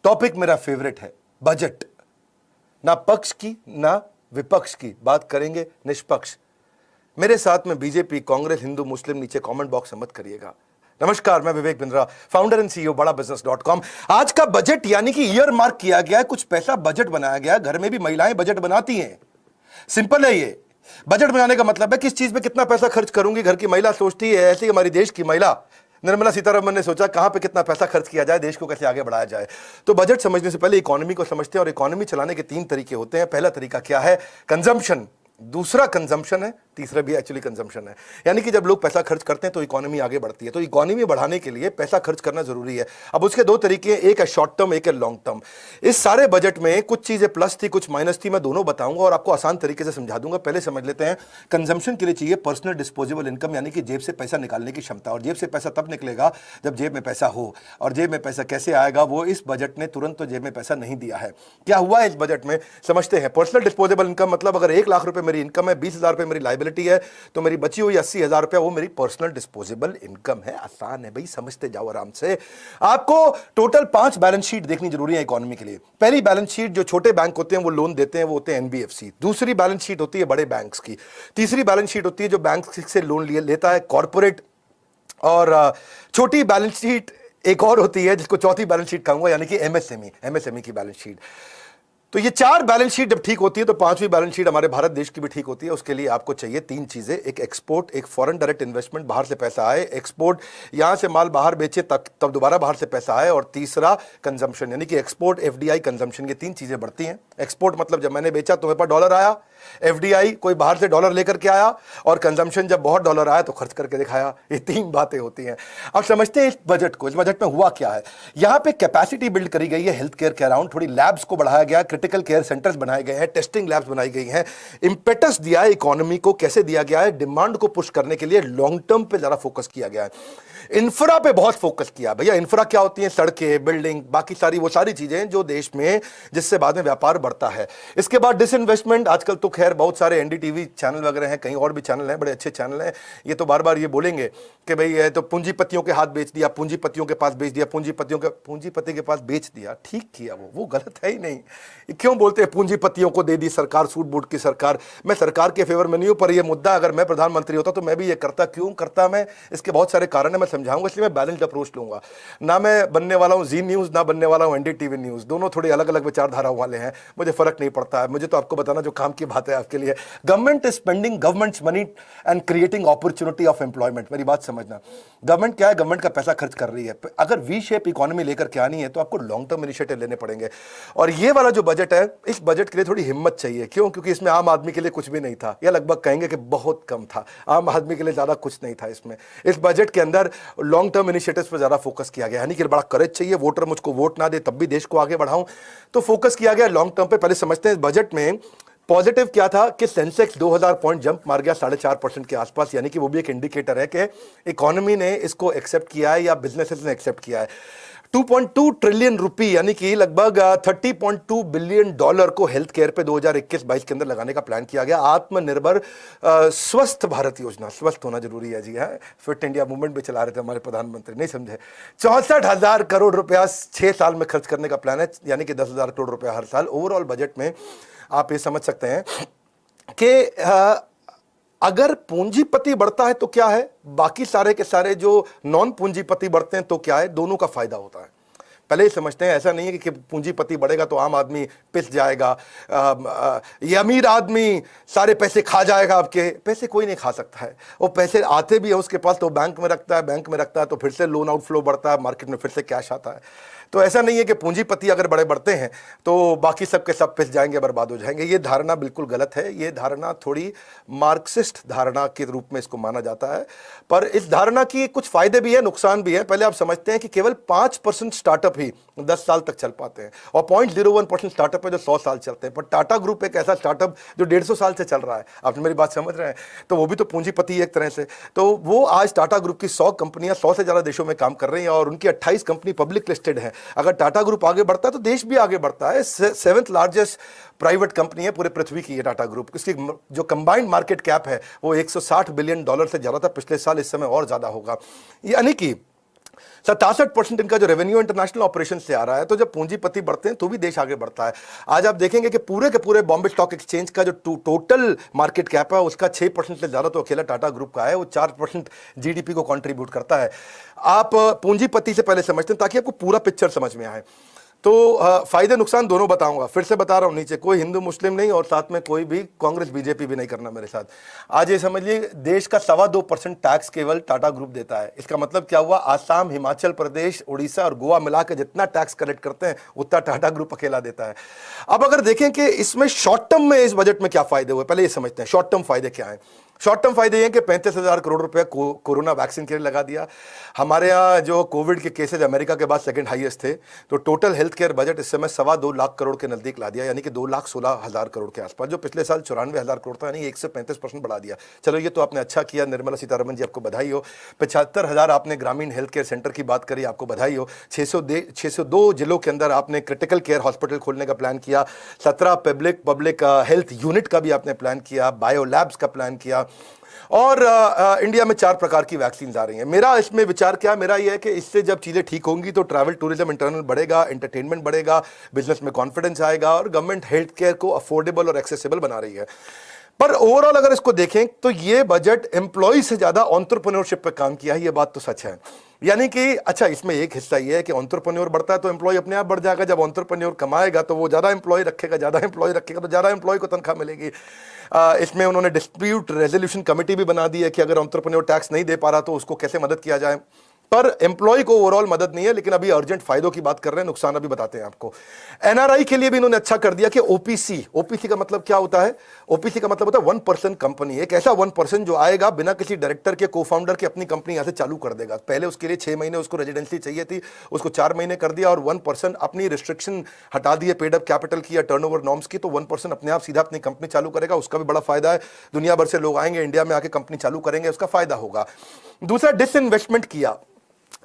Topic मेरा favourite है budget. ना पक्ष की ना विपक्ष की बात करेंगे, निष्पक्ष। मेरे साथ में बीजेपी, कांग्रेस, हिंदू, मुस्लिम, नीचे कमेंट बॉक्स में मत करिएगा। नमस्कार, मैं Vivek Bindra, founder and CEO बड़ाबिजनेस.com। आज का बजट यानी कि ईयर मार्क किया गया है, कुछ पैसा बजट बनाया गया। घर में भी महिलाएं बजट बनाती हैं। सिंपल है ये। बजट बनाने का मतलब है किस चीज पे कितना पैसा खर्च करूंगी। घर की महिला सोचती है, ऐसे ही हमारी देश की महिला निर्मला सीतारमण ने सोचा कहां पे कितना पैसा खर्च किया जाए, देश को कैसे आगे बढ़ाया जाए। तो बजट समझने से पहले इकोनॉमी को समझते हैं, और इकोनॉमी चलाने के 3 तरीके होते हैं। पहला तरीका क्या है? कंजम्पशन। दूसरा कंजम्पशन है, तीसरा भी एक्चुअली कंजम्पशन है। यानी कि जब लोग पैसा खर्च करते हैं तो इकोनॉमी आगे बढ़ती है। तो इकोनॉमी बढ़ाने के लिए पैसा खर्च करना जरूरी है। अब उसके 2 तरीके हैं, एक है शॉर्ट टर्म, एक है लॉन्ग टर्म। इस सारे बजट में कुछ चीजें प्लस थी, कुछ माइनस थी। मैं दोनों बताऊंगा और आपको आसान तरीके से समझा दूंगा। पहले समझ लेते हैं, कंजम्पशन के लिए चाहिए पर्सनल डिस्पोजेबल इनकम, यानी कि जेब से पैसा निकालने की क्षमता। और जेब से पैसा तब निकलेगा जब जेब में पैसा हो। और जेब में पैसा कैसे आएगा, वो इस बजट ने तुरंत तो जेब में पैसा नहीं दिया है। क्या हुआ इस बजट में समझते हैं। पर्सनल डिस्पोजेबल इनकम मतलब अगर 1 लाख रुपए मेरी इनकम है, 20,000 रुपए मेरी लाइबिलिटी है, तो मेरी बची हुई 80,000 रुपए वो मेरी पर्सनल डिस्पोजेबल इनकम है। आसान है भाई, समझते जाओ आराम से। आपको टोटल 5 बैलेंस शीट देखनी जरूरी है इकोनॉमी के लिए। पहली बैलेंस शीट, जो छोटे बैंक होते हैं वो लोन देते हैं, वो होते हैं एनबीएफसी। दूसरी बैलेंस शीट होती है बड़े बैंक्स की। तीसरी बैलेंस शीट होती है जो बैंक से लोन लेता है, कॉर्पोरेट। और छोटी बैलेंस शीट एक और होती है जिसको चौथी बैलेंस शीट कहूंगा, यानी कि एमएसएमई की बैलेंस शीट। तो ये 4 बैलेंस शीट जब ठीक होती है तो 5वीं बैलेंस शीट हमारे भारत देश की भी ठीक होती है। उसके लिए आपको चाहिए 3 चीजें, एक एक्सपोर्ट, एक फॉरेन डायरेक्ट इन्वेस्टमेंट, बाहर से पैसा आए, एक्सपोर्ट यहां से माल बाहर बेचे तब दोबारा बाहर से पैसा आए, और तीसरा कंजम्पशन, यानी कि एक्सपोर्ट, एफडीआई, कंजम्पशन, ये 3 चीजें बढ़ती हैं। एक्सपोर्ट मतलब जब मैंने बेचा तो मेरे पास डॉलर आया, एफडीआई कोई बाहर से डॉलर लेकर के आया, और कंजम्पशन जब बहुत डॉलर आया तो खर्च करके दिखाया। ये 3 बातें होती हैं। अब समझते हैं इस बजट को। इस बजट में हुआ क्या है। यहां पे कैपेसिटी बिल्ड करी गई है हेल्थ केयर के अराउंड, थोड़ी लैब्स को बढ़ाया गया, क्रिटिकल केयर सेंटर्स बनाए गए हैं, टेस्टिंग लैब्स बनाई गई हैं। इंपेटस दिया है इकोनॉमी को। कैसे दिया गया है? डिमांड को पुश करने के लिए लॉन्ग टर्म पे ज्यादा फोकस किया गया है। इंफ्रा पे बहुत फोकस किया। भैया इंफ्रा क्या होती है? सड़कें, बिल्डिंग, बाकी वो सारी चीजें जो देश में, जिससे बाद में व्यापार बढ़ता है। इसके बाद डिसइन्वेस्टमेंट। आजकल तो खैर बहुत सारे एनडीटीवी चैनल वगैरह हैं, कहीं और भी चैनल हैं, बड़े अच्छे चैनल हैं। ये तो बार बार ये बोलेंगे कि भाई ये तो पूंजीपतियों के हाथ बेच दिया, पूंजीपतियों के पास बेच दिया, पूंजीपति के पास बेच दिया। ठीक किया, वो गलत है ही नहीं। क्यों बोलते हैं पूंजीपतियों को दे दी सरकार, सूट बूट की सरकार। मैं सरकार के फेवर में नहीं हूं, पर यह मुद्दा अगर मैं प्रधानमंत्री होता तो मैं भी ये करता। क्यों करता मैं? इसके बहुत सारे कारण है, मैं समझाऊंगा, इसलिए मैं बैलेंस्ड अप्रोच लूंगा। ना मैं बनने वाला हूं जी न्यूज, ना बनने वाला हूं एनडीटीवी न्यूज। दोनों थोड़ी अलग अलग विचारधाराओं वाले हैं, मुझे फर्क नहीं पड़ता है। मुझे तो आपको बताना जो काम की बात है आपके लिए। Government is spending governments money and creating opportunity of employment. मेरी बात समझना, गवर्नमेंट क्या है? गवर्नमेंट का पैसा खर्च कर रही है। अगर वी शेप इकोनॉमी लेकर के आनी है तो आपको लॉन्ग टर्म इनिशिएटिव लेने पड़ेंगे। और ये वाला जो बजट है, इस बजट के लिए थोड़ी हिम्मत चाहिए। क्यों? क्योंकि इसमें आम आदमी के लिए कुछ भी नहीं था, या लगभग कहेंगे कि बहुत कम था। आम आदमी के लिए ज्यादा कुछ नहीं था इसमें। इस बजट के अंदर लॉन्ग टर्म इनिशिएटिव्स पर ज्यादा फोकस किया गया, यानी कि बड़ा करेज चाहिए। वोटर मुझको वोट ना दे तब भी देश को आगे बढ़ाऊं, तो फोकस किया गया लॉन्ग टर्म पे। पहले समझते हैं इस बजट में पॉजिटिव क्या था कि सेंसेक्स 2000 पॉइंट जंप मार गया 4.5% के आसपास, यानी कि वो भी एक इंडिकेटर है कि इकोनॉमी ने इसको एक्सेप्ट किया है या बिजनेसेस ने एक्सेप्ट किया है। 2.2 ट्रिलियन रुपी, यानी कि लगभग $30.2 बिलियन को हेल्थ केयर पे 2021-22 के अंदर लगाने का प्लान किया गया। आत्मनिर्भर स्वस्थ भारत योजना, स्वस्थ होना जरूरी है जी। है फिट इंडिया मूवमेंट भी चला रहे थे हमारे प्रधानमंत्री, नहीं समझे। 64,000 करोड़ रुपया 6 साल में खर्च करने का प्लान है, यानी कि 10,000 करोड़ रुपया हर साल। ओवरऑल बजट में आप ये समझ सकते हैं कि अगर पूंजीपति बढ़ता है तो क्या है, बाकी सारे के सारे जो नॉन पूंजीपति बढ़ते हैं तो क्या है, दोनों का फायदा होता है। पहले ही समझते हैं, ऐसा नहीं है कि पूंजीपति बढ़ेगा तो आम आदमी पिस जाएगा, ये अमीर आदमी सारे पैसे खा जाएगा। आपके पैसे कोई नहीं खा सकता है। वो पैसे आते भी है उसके पास तो बैंक में रखता है, बैंक में रखता है तो फिर से लोन आउटफ्लो बढ़ता है, मार्केट में फिर से कैश आता है। तो ऐसा नहीं है कि पूंजीपति अगर बड़े बढ़ते हैं तो बाकी सब के सब पिस जाएंगे, बर्बाद हो जाएंगे। ये धारणा बिल्कुल गलत है। ये धारणा थोड़ी मार्क्सिस्ट धारणा के रूप में इसको माना जाता है, पर इस धारणा की कुछ फायदे भी है, नुकसान भी है। पहले आप समझते हैं कि केवल 5% स्टार्टअप ही 10 साल तक चल पाते हैं, और 0.01% स्टार्टअप है जो 100 साल चलते हैं। पर टाटा ग्रुप एक ऐसा स्टार्टअप जो 150 साल से चल रहा है। आप मेरी बात समझ रहे हैं? तो वो भी तो पूंजीपति एक तरह से। तो वो आज टाटा ग्रुप की 100 कंपनियां 100 से ज्यादा देशों में काम कर रही हैं, और उनकी 28 कंपनी पब्लिक लिस्टेड है। अगर टाटा ग्रुप आगे बढ़ता है तो देश भी आगे बढ़ता है। 7th लार्जेस्ट प्राइवेट कंपनी है पूरे पृथ्वी की ये टाटा ग्रुप। इसकी जो कंबाइंड मार्केट कैप है वो $160 बिलियन से ज्यादा था पिछले साल, इस समय और ज्यादा होगा। यानी कि 67% इनका जो रेवेन्यू इंटरनेशनल ऑपरेशन से आ रहा है। तो जब पूंजीपति बढ़ते हैं तो भी देश आगे बढ़ता है। आज आप देखेंगे कि पूरे के पूरे बॉम्बे स्टॉक एक्सचेंज का जो टोटल मार्केट कैप है उसका 6% से ज्यादा तो अकेला टाटा ग्रुप का है, वो 4% जीडीपी को कंट्रीब्यूट करता है। आप पूंजीपति से पहले समझते हैं ताकि आपको पूरा पिक्चर समझ में आए। तो फायदे नुकसान दोनों बताऊंगा, फिर से बता रहा हूं, नीचे कोई हिंदू मुस्लिम नहीं और साथ में कोई भी कांग्रेस बीजेपी भी नहीं करना मेरे साथ। आज ये समझिए देश का 2.25% टैक्स केवल टाटा ग्रुप देता है। इसका मतलब क्या हुआ, आसाम, हिमाचल प्रदेश, उड़ीसा और गोवा मिला के जितना टैक्स कलेक्ट करते हैं उतना टाटा ग्रुप अकेला देता है। अब अगर देखें कि इसमें शॉर्ट टर्म में इस बजट में क्या फायदे हुए, पहले ये समझते हैं शॉर्ट टर्म फायदे क्या है। शॉर्ट टर्म फायदे ये कि 35,000 करोड़ रुपया कोरोना वैक्सीन के लिए लगा दिया। हमारे यहाँ जो कोविड के केसेज अमेरिका के बाद सेकंड हाईएस्ट थे, तो टोटल हेल्थ केयर बजट इस समय 2.25 लाख करोड़ के नजदीक ला दिया, यानी कि 2,16,000 करोड़ के आसपास, जो पिछले साल 94,000 करोड़ था, यानी 135% बढ़ा दिया। चलो ये तो आपने अच्छा किया, निर्मला सीतारमण जी आपको बधाई हो। 75,000 आपने ग्रामीण हेल्थ केयर सेंटर की बात करी, आपको बधाई हो। 602 जिलों के अंदर आपने क्रिटिकल केयर हॉस्पिटल खोलने का प्लान किया। 17 पब्लिक हेल्थ यूनिट का भी आपने प्लान किया, बायो लैब्स का प्लान किया। और इंडिया में 4 प्रकार की वैक्सीन आ रही हैं। मेरा इसमें विचार क्या, मेरा यह है कि इससे जब चीज़ें ठीक होंगी तो ट्रैवल टूरिज्म इंटरनल बढ़ेगा, एंटरटेनमेंट बढ़ेगा, बिजनेस में कॉन्फिडेंस आएगा और गवर्नमेंट हेल्थ केयर को अफोर्डेबल और एक्सेसिबल बना रही है। पर ओवरऑल अगर इसको देखें तो ये बजट एम्प्लॉय से ज्यादा एंटरप्रेन्योरशिप पे काम किया है, ये बात तो सच है। यानी कि अच्छा, इसमें एक हिस्सा ये है कि एंटरप्रेन्योर बढ़ता है तो एम्प्लॉय अपने आप बढ़ जाएगा। जब एंटरप्रेन्योर कमाएगा तो वो ज्यादा एम्प्लॉय रखेगा, ज्यादा एम्प्लॉय रखेगा तो ज्यादा एम्प्लॉय को तनख्वाह मिलेगी। इसमें उन्होंने डिस्प्यूट रेजोल्यूशन कमेटी भी बना दी है कि अगर एंटरप्रेन्योर टैक्स नहीं दे पा रहा तो उसको कैसे मदद किया जाए। पर एम्प्लॉय को ओवरऑल मदद नहीं है, लेकिन अभी अर्जेंट फायदों की बात कर रहे हैं, नुकसान अभी बताते हैं आपको। एनआरआई के लिए भी इन्होंने अच्छा कर दिया कि ओपीसी का मतलब क्या होता है, ओपीसी का मतलब होता है 1% कंपनी, एक ऐसा 1% जो आएगा बिना किसी डायरेक्टर के, को फाउंडर के, अपनी कंपनी यहां से चालू कर देगा। पहले उसके लिए 6 महीने उसको रेजिडेंसी चाहिए थी, उसको 4 महीने कर दिया और 1% अपनी रिस्ट्रिक्शन हटा दी है पेड अप कैपिटल की या टर्नओवर नॉर्म्स की, तो 1% अपने आप सीधा अपनी कंपनी चालू करेगा। उसका भी बड़ा फायदा है, दुनिया भर से लोग आएंगे इंडिया में आके कंपनी चालू करेंगे, उसका फायदा होगा। दूसरा, डिसइन्वेस्टमेंट किया,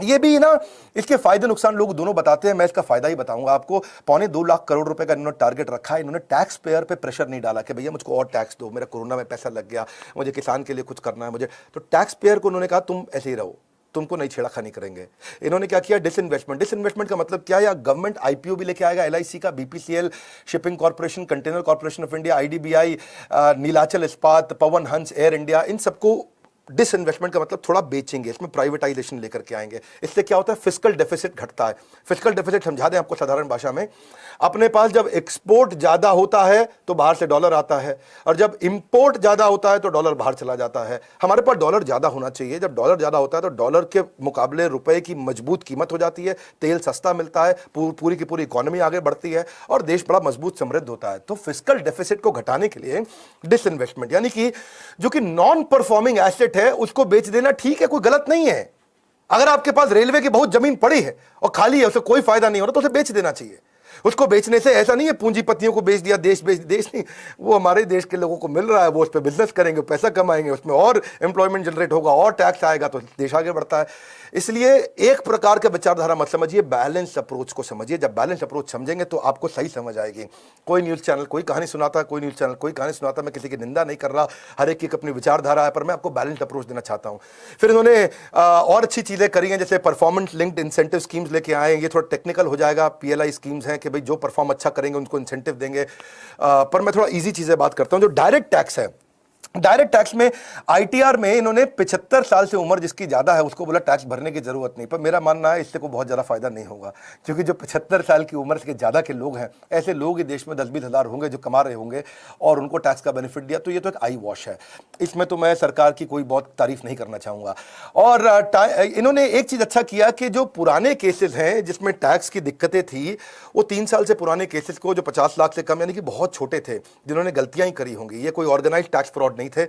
ये भी ना, इसके फायदे नुकसान लोग दोनों बताते हैं, मैं इसका फायदा ही बताऊंगा आपको। 2.25 लाख करोड़ रुपए का इन्होंने टारगेट रखा है। इन्होंने टैक्स पेयर पे प्रेशर नहीं डाला कि भैया मुझको और टैक्स दो, मेरा कोरोना में पैसा लग गया, मुझे किसान के लिए कुछ करना है मुझे, तो टैक्स पेयर को उन्होंने कहा तुम ऐसे ही रहो, तुमको नहीं छेड़खानी करेंगे। इन्होंने क्या किया, डिसइन्वेस्टमेंट का मतलब क्या है, या गवर्नमेंट आईपीओ भी लेके आएगा, एलआईसी का, BPCL, shipping corporation, container corporation of India, IDBI, Nilachal इस्पात, पवन हंस, एयर इंडिया, इन सबको डिसइन्वेस्टमेंट का मतलब थोड़ा बेचेंगे, इसमें प्राइवेटाइजेशन लेकर के आएंगे। इससे क्या होता है, फिस्कल डेफिसिट घटता है। फिस्कल डेफिसिट समझा दें आपको साधारण भाषा में, अपने पास जब एक्सपोर्ट ज्यादा होता है तो बाहर से डॉलर आता है, और जब इंपोर्ट ज्यादा होता है तो डॉलर बाहर चला जाता है। हमारे पास डॉलर ज्यादा होना चाहिए, जब डॉलर ज्यादा होता है तो डॉलर के मुकाबले रुपए की मजबूत कीमत हो जाती है, तेल सस्ता मिलता है, पूरी की पूरी इकोनॉमी आगे बढ़ती है और देश बड़ा मजबूत समृद्ध होता है। तो फिस्कल डेफिसिट को घटाने के लिए डिसइन्वेस्टमेंट, यानी कि जो कि नॉन परफॉर्मिंग एसेट है उसको बेच देना ठीक है, कोई गलत नहीं है। अगर आपके पास रेलवे की बहुत जमीन पड़ी है और खाली है, उसे कोई फायदा नहीं हो रहा, तो उसे बेच देना चाहिए। उसको बेचने से ऐसा नहीं है पूंजीपतियों को बेच दिया, देश नहीं, वो हमारे देश के लोगों को मिल रहा है, वो उस पर बिजनेस करेंगे, पैसा कमाएंगे, उसमें और एम्प्लॉयमेंट जनरेट होगा और टैक्स आएगा तो देश आगे बढ़ता है। इसलिए एक प्रकार का विचारधारा मत समझिए, बैलेंस अप्रोच को समझिए। जब बैलेंस अप्रोच समझेंगे तो आपको सही समझ आएगी। कोई न्यूज़ चैनल कोई कहानी सुनाता है, कोई न्यूज़ चैनल कोई कहानी सुनाता है, मैं किसी की निंदा नहीं कर रहा, हर एक की अपनी विचारधारा है, पर मैं आपको बैलेंस अप्रोच देना चाहता हूं। फिर इन्होंने और अच्छी चीजें करी हैं, जैसे परफॉर्मेंस लिंक्ड इंसेंटिव स्कीम्स लेके आए। ये थोड़ा टेक्निकल हो जाएगा, पीएलआई स्कीम्स हैं कि भाई जो परफॉर्म अच्छा करेंगे उनको इंसेंटिव देंगे। पर मैं थोड़ा इजी चीजें बात करता हूं। जो डायरेक्ट टैक्स है, डायरेक्ट टैक्स में आईटीआर में इन्होंने 75 साल से उम्र जिसकी ज्यादा है उसको बोला टैक्स भरने की जरूरत नहीं। पर मेरा मानना है इससे कोई बहुत ज्यादा फायदा नहीं होगा, क्योंकि जो 75 साल की उम्र से ज्यादा के लोग हैं, ऐसे लोग ही देश में 10-20 हजार होंगे जो कमा रहे होंगे और उनको टैक्स का बेनिफिट दिया, तो ये तो एक आई वॉश है। इसमें तो मैं सरकार की कोई बहुत तारीफ नहीं करना चाहूंगा। और इन्होंने एक चीज अच्छा किया कि जो पुराने केसेस हैं जिसमें टैक्स की दिक्कतें थी, वो 3 साल से पुराने केसेस को, जो 50 लाख से कम यानी कि बहुत छोटे थे, जिन्होंने गलतियां ही करी होंगी, ये कोई ऑर्गेनाइज टैक्स फ्रॉड नहीं थे।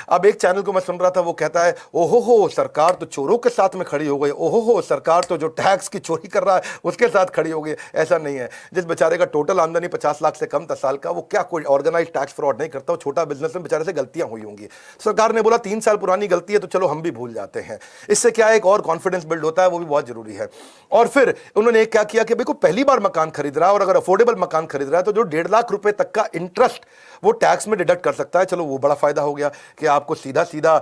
अब एक चैनल को मैं सुन रहा था, वो कहता है ओहो हो सरकार तो चोरों के साथ में खड़ी हो गई, ओहो हो सरकार तो जो टैक्स की चोरी कर रहा है उसके साथ खड़ी हो गई। ऐसा नहीं है। जिस बेचारे का टोटल आमदनी 50 लाख से कम 10 साल का, वो क्या कोई ऑर्गेनाइज टैक्स फ्रॉड नहीं करता, वो छोटा बिजनेस में बेचारे से गलतियां हुई होंगी। सरकार ने बोला 3 साल पुरानी गलती है तो चलो हम भी भूल जाते हैं। इससे क्या है, एक और कॉन्फिडेंस बिल्ड होता है, वो भी बहुत जरूरी है। और फिर उन्होंने क्या किया कि भाई को पहली बार मकान खरीद रहा है और अगर अफोर्डेबल मकान खरीद रहा है तो जो 1.5 लाख रुपए तक का इंटरेस्ट वो टैक्स में डिडक्ट कर सकता है। चलो वो बड़ा फायदा हो गया कि आपको सीधा सीधा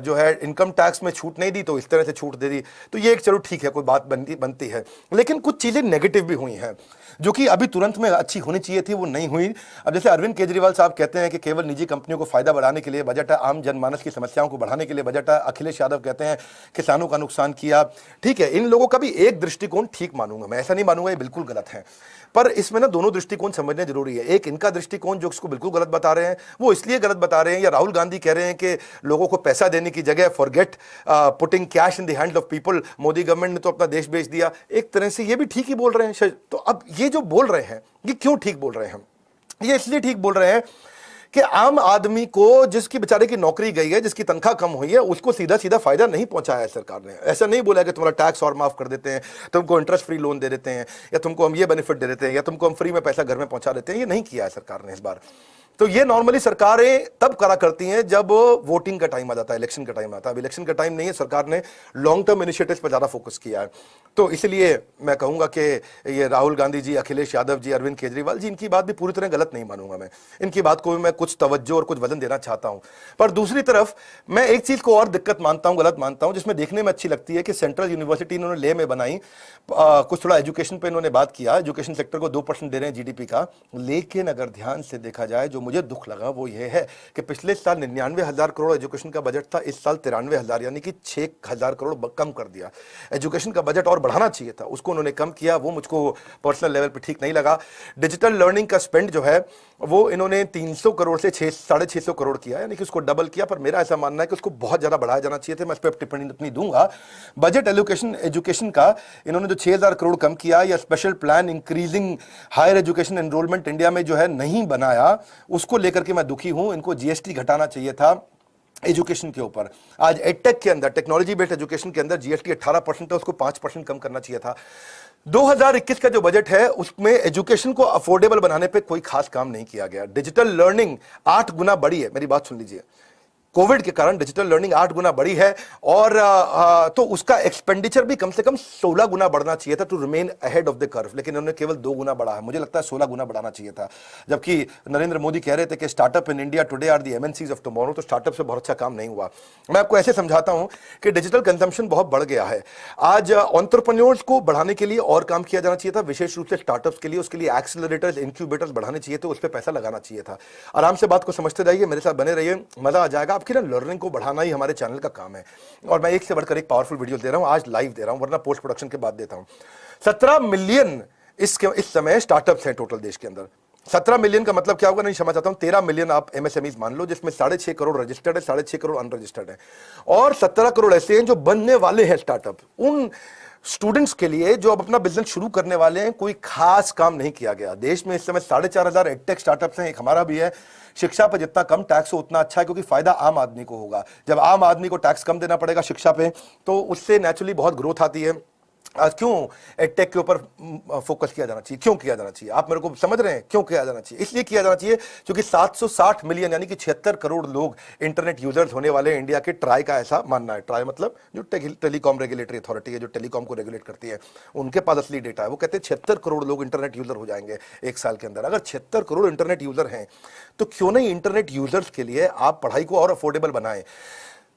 जो है इनकम टैक्स में छूट नहीं दी तो इस तरह से छूट दे दी। तो ये एक चलो ठीक है, कोई बात बनती है, लेकिन कुछ चीज़ें नेगेटिव भी हुई हैं जो कि अभी तुरंत में अच्छी होनी चाहिए थी, वो नहीं हुई। अब जैसे अरविंद केजरीवाल साहब कहते हैं कि केवल निजी कंपनियों को फायदा बढ़ाने के लिए बजट है, आम जनमानस की समस्याओं को बढ़ाने के लिए बजट है। अखिलेश यादव कहते हैं किसानों का नुकसान किया। ठीक है, इन लोगों का भी एक दृष्टिकोण ठीक मानूंगा मैं, ऐसा नहीं मानूंगा ये बिल्कुल गलत है, पर इसमें ना दोनों दृष्टिकोण समझने जरूरी है। एक इनका दृष्टिकोण जो इसको बिल्कुल गलत बता रहे हैं, वो इसलिए गलत बता रहे हैं, या राहुल गांधी कह रहे हैं कि लोगों को पैसा देने की जगह forget putting cash in the hands of people, Modi government ने तो अपना देश बेच दिया। एक तरह से ये भी ठीक ही बोल रहे हैं। तो अब ये जो बोल रहे हैं ये क्यों ठीक बोल रहे हैं? ये इसलिए ठीक बोल रहे हैं कि आम आदमी को, जिसकी बेचारे की नौकरी गई है, जिसकी तनख्वाह कम हुई है, उसको सीधा सीधा फायदा नहीं पहुंचाया है सरकार ने। ऐसा नहीं बोला कि तुम्हारा टैक्स और माफ कर देते हैं, तुमको इंटरेस्ट फ्री लोन दे देते हैं, या तुमको हम ये बेनिफिट दे देते हैं, या तुमको हम फ्री में पैसा घर में पहुंचा देते हैं। ये नहीं किया है सरकार ने इस बार। तो ये नॉर्मली सरकारें तब करा करती हैं जब वोटिंग का टाइम आ जाता है, इलेक्शन का टाइम आता है। अब इलेक्शन का टाइम नहीं है, सरकार ने लॉन्ग टर्म इनिशिएटिव्स पर ज्यादा फोकस किया है। तो इसलिए मैं कहूंगा कि ये राहुल गांधी जी, अखिलेश यादव जी, अरविंद केजरीवाल जी, इनकी बात भी पूरी तरह गलत नहीं मानूंगा मैं। इनकी बात को भी मैं कुछ तवज्जो और कुछ वजन देना चाहता हूं। पर दूसरी तरफ मैं एक चीज को और दिक्कत मानता हूं, गलत मानता हूं, जिसमें देखने में अच्छी लगती है कि सेंट्रल यूनिवर्सिटी इन्होंने ले में बनाई, कुछ थोड़ा एजुकेशन पे इन्होंने बात किया, एजुकेशन सेक्टर को 2% दे रहे हैं जीडीपी का। लेकिन अगर ध्यान से देखा जाए, जो मुझे दुख लगा वो ये है कि पिछले साल 99,000 करोड़ एजुकेशन का बजट था, इस साल 93,000, यानी कि 6,000 करोड़ कम कर दिया। एजुकेशन का बजट और बढ़ाना चाहिए था, उसको उन्होंने कम किया, वो मुझको पर्सनल लेवल पे ठीक नहीं लगा। डिजिटल लर्निंग का स्पेंड जो है वो इन्होंने 300 करोड़ से 650 करोड़ किया, यानी कि उसको डबल किया। पर मेरा ऐसा मानना है कि उसको बहुत ज्यादा बढ़ाया जाना चाहिए था। मैं इस पर टिप्पणी अपनी दूंगा। बजट एलोकेशन एजुकेशन का इन्होंने जो 6,000 करोड़ कम किया, या special plan increasing higher education enrolment India में जो है नहीं बनाया, उसको लेकर के मैं दुखी हूं। इनको जीएसटी घटाना चाहिए था एजुकेशन के ऊपर। आज एडटेक के अंदर, टेक्नोलॉजी बेस्ड एजुकेशन के अंदर जीएसटी 18% है, उसको 5% कम करना चाहिए था। 2021 का जो बजट है उसमें एजुकेशन को अफोर्डेबल बनाने पे कोई खास काम नहीं किया गया। डिजिटल लर्निंग 8 गुना बढ़ी है, मेरी बात सुन लीजिए, कोविड के कारण डिजिटल लर्निंग 8 गुना बढ़ी है, और तो उसका एक्सपेंडिचर भी कम से कम 16 गुना बढ़ना चाहिए था, to remain ahead of the curve. लेकिन उन्होंने केवल 2 गुना बढ़ा है, मुझे लगता है 16 गुना बढ़ाना चाहिए था। जबकि नरेंद्र मोदी कह रहे थे कि startup in India today are the MNCs of tomorrow, तो स्टार्टअप से बहुत अच्छा काम नहीं हुआ। मैं आपको ऐसे समझाता हूं कि डिजिटल कंजम्पशन बहुत बढ़ गया है। आज एंटरप्रेन्योर्स को बढ़ाने के लिए और काम किया जाना चाहिए था, विशेष रूप से स्टार्टअप्स के लिए। उसके लिए एक्सेलरेटर्स, इंक्यूबेटर्स बढ़ाने चाहिए थे, उस पर पैसा लगाना चाहिए था। आराम से बात को समझते जाइए, मेरे साथ बने रहिए, मजा आ जाएगा। आपकी ना लर्निंग को बढ़ाना ही हमारे चैनल का काम है, और मैं एक से बढ़कर एक पावरफुल वीडियो दे रहा हूं। आज लाइव दे रहा हूं, वरना पोस्ट प्रोडक्शन के बाद देता हूं। 17 मिलियन इस समय स्टार्टअप्स हैं टोटल देश के अंदर। 17 मिलियन का मतलब क्या होगा नहीं समझ आता हूं। 13 मिलियन आप एमएसएमईज मान लो, जिसमें 6.5 करोड़ रजिस्टर्ड है, 6.5 करोड़ अनरजिस्टर्ड है, और 17 करोड़ ऐसे हैं जो बनने वाले हैं स्टार्टअप। उन स्टूडेंट्स के लिए जो अब अपना बिजनेस शुरू करने वाले हैं, कोई खास काम नहीं किया गया। देश में इस समय 4,500 एडटेक स्टार्टअप्स हैं, एक हमारा भी है। शिक्षा पर जितना कम टैक्स हो उतना अच्छा है, क्योंकि फायदा आम आदमी को होगा। जब आम आदमी को टैक्स कम देना पड़ेगा शिक्षा पे, तो उससे नेचुरली बहुत ग्रोथ आती है। आज क्यों एडटेक के ऊपर फोकस किया जाना चाहिए, क्यों किया जाना चाहिए, आप मेरे को समझ रहे हैं क्यों किया जाना चाहिए? इसलिए किया जाना चाहिए क्योंकि 760 मिलियन यानी कि 76 करोड़ लोग इंटरनेट यूजर्स होने वाले हैं इंडिया के। ट्राई का ऐसा मानना है, ट्राई मतलब जो टेलीकॉम रेगुलेटरी अथॉरिटी है, जो टेलीकॉम को रेगुलेट करती है, उनके पास असली डेटा है। वो कहते हैं 76 करोड़ लोग इंटरनेट यूजर हो जाएंगे एक साल के अंदर। अगर 76 करोड़ इंटरनेट यूजर हैं, तो क्यों नहीं इंटरनेट यूजर्स के लिए आप पढ़ाई को और अफोर्डेबल बनाएं?